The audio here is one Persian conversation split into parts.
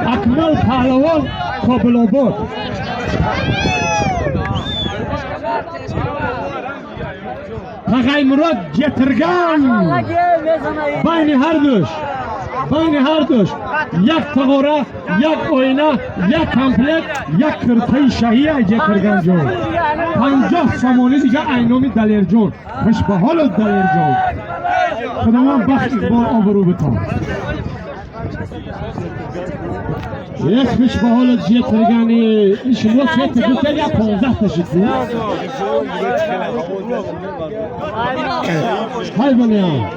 اکمل پهلوان کابل آباد. تقی مراد جترگان بین هر دوش یک تغوره، یک آینه، یک کمپلت، یک کرته شهیه جترگان جون 50 سامانی دیگه اینامی دلیر جون. خوش به حال دلیر جون، خداوند بخت اقبال آبرو بتان. یک خوش به حال جترگانی شما چه تگوته یا 15 تشید بود های بلیان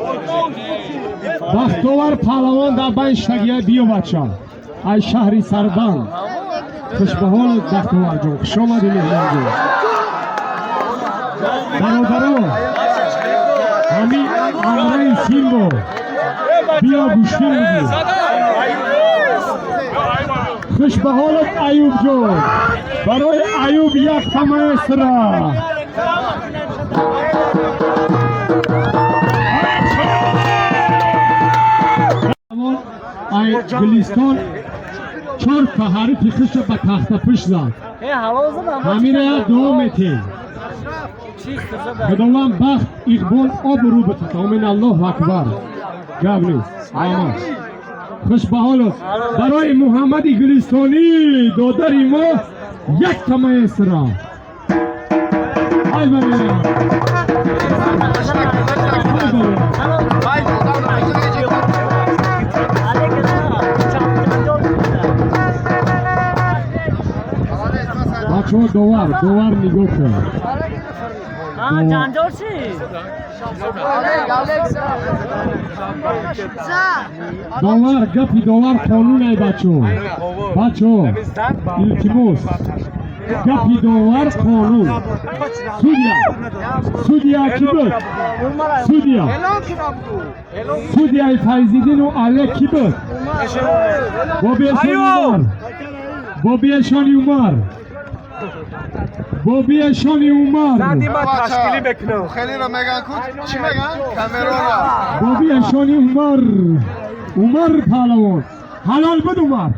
بختوار پهلوان در بین شتگیه بیو بچه ای شهری سربند. خوش به حال بختوار جون، خوش آمدی مهمان جون. برادران همین امره سیمبو بیا گوشتین بگیر. خوش به حالت ایوب جون، برای ایوب یک تمایز را. ای گلیستان 4 تحریف خش به تخت پش زد. همین را دوام تیم خداوند بخت اقبال آبرو بتد. آمین الله اکبر. گبری آمین. خوش به حالت برای محمد گلیستانی دادری ما یک تمایز را. ای بله بچه ها دوار نگاه کرد. جانجور چی؟ دوار گپی دوار قانون ای بچه ها التماس گپی دوار قانون. سودیا کی بود؟ سودیا فایزیدین و علی کی بود؟ بابی اشانی عمر زندی ما تشکیلی بکنم. خیلی را میگن کود چی میگن؟ کامرون را بابی اشانی عمر پهلوان حلال بود عمر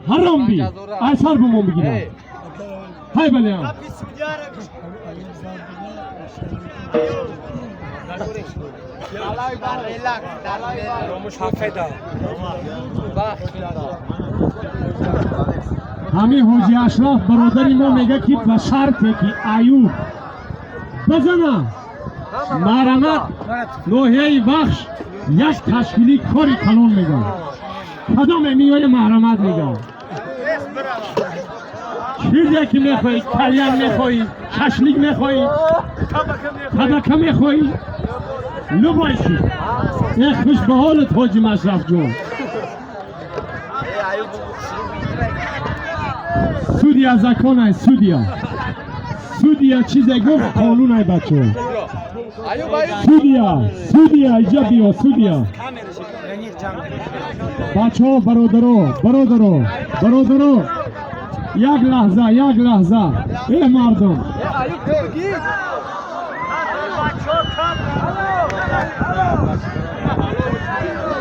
حرام بی اثر به ما بگیرم. های بله هم همین حاجی اشرف برادری ما میگه که به شرطه که ایوب بزنه مرمت نوحیه بخش یک تشکیلی کاری کلون میگن. کدام میوه محرمت میگن؟ چیزی که میخوایی کلیان میخوایی، ششلیک میخوایی، طبقه میخوایی، لبایشی. یک خوش به حالت حاجی اشرف جون. سودیا زکان های سودیا چیزی گفت قانون های بچه. سودیا ایجا بیا سودیا. بچه ها برادرو یک لحظه ای مردم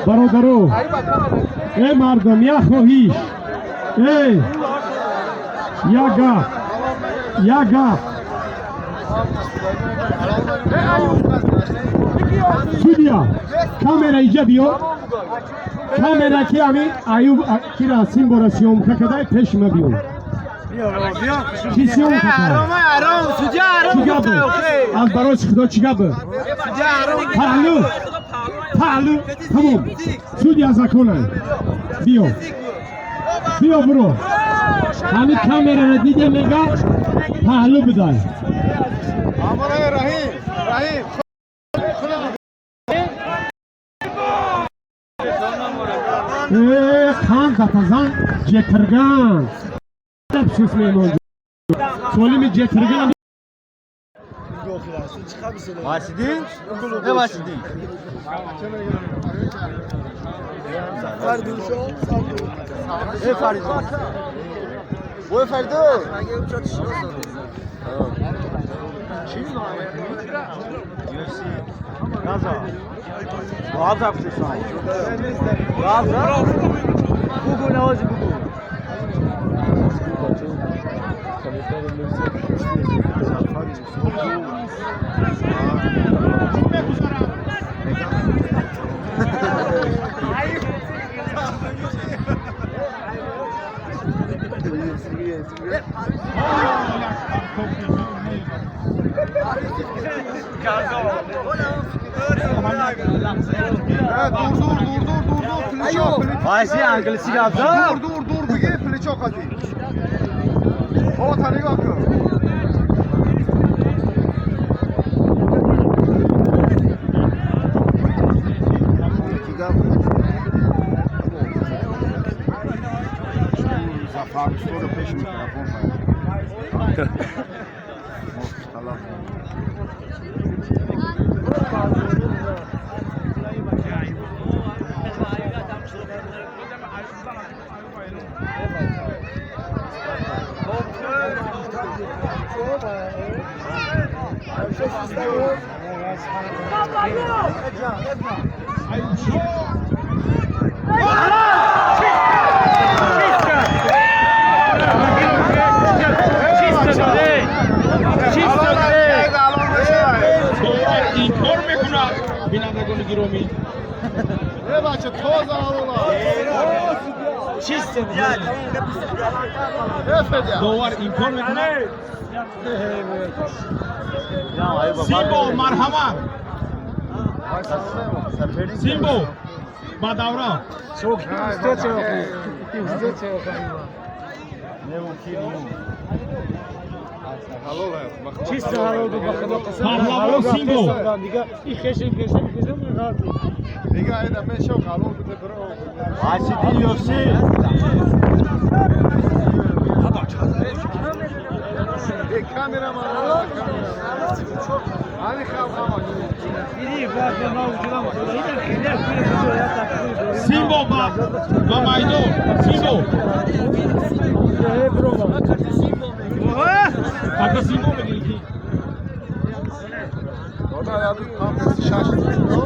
برادرو ای مردم یا خواهیش ای یا گفت سودیا کامera ایجا بیا. کامera که همین ایوب کی را سیمبوراسیون که کدای پیش ما بیون چی سیون که چی گبه از براش خدا چی گبه پهلو تمام سودیا زکونه بیا برو. همین کامera را دیگه میگه پهلو بدای. رحیم خان دتازان جترگان دبسوس میمون سولیم جترگان باشیدین؟ نه باشیدین فردوشو ای فردو بوی فردو Gaza. Rahat yapıyorsun. Rahat. Bu ne olacak bu? Ayşe Anglisi yaptı. Dur bir gel pili çok hadi. O tane bakıyor. Zafer sonra peşin telefon var. Tamam. Informe kuna binadagon giromi. Ne başı toz ağırlar. Çiste. Efendim. Doğar informe kuna. Simbo marhama. Simbo. Badavra. Çok Pahlavon Simbo. دیگه اینا میشه خالو بده برو Aşidin Yosi. کامera hani kalkama Simbo ba Maydo. Simbo. Hatta Simbo mu geldi? o da ya kamerası şaşırdı.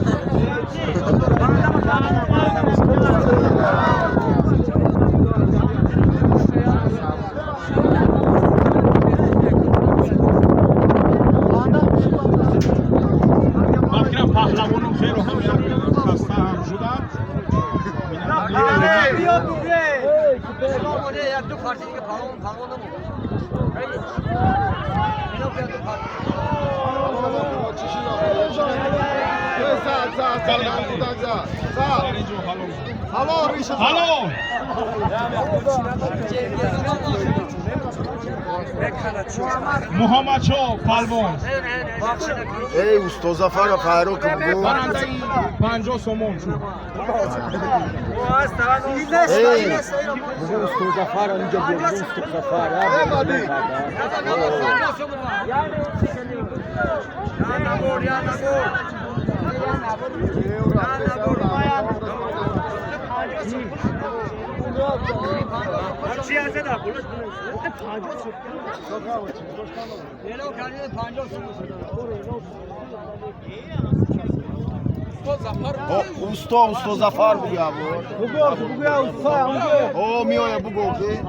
Bakram pahlavonum xeyr oxum xasta ham şuda. Halo. Muhammed Şo Palvon. ای اوستا زفر قهرو که بگو Barandayı 50 somon şu. ای بگو اوستا زفر اینجا بگو اوستا زفر بادی اوستا زفر بگو بگو یا اوستا او میایه بگو که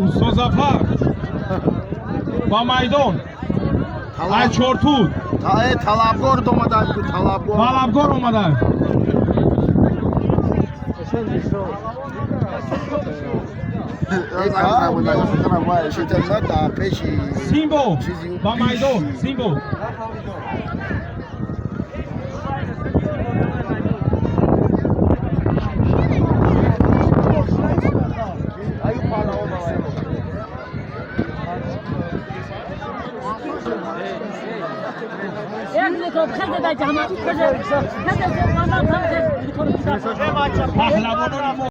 Usta Zafer. Ba Maydon. Ay Çortud. طلبگار دومدن بگو طلبگار Talabgor olmadan. Simbo. Ba Maydon. Simbo. Pahlavonun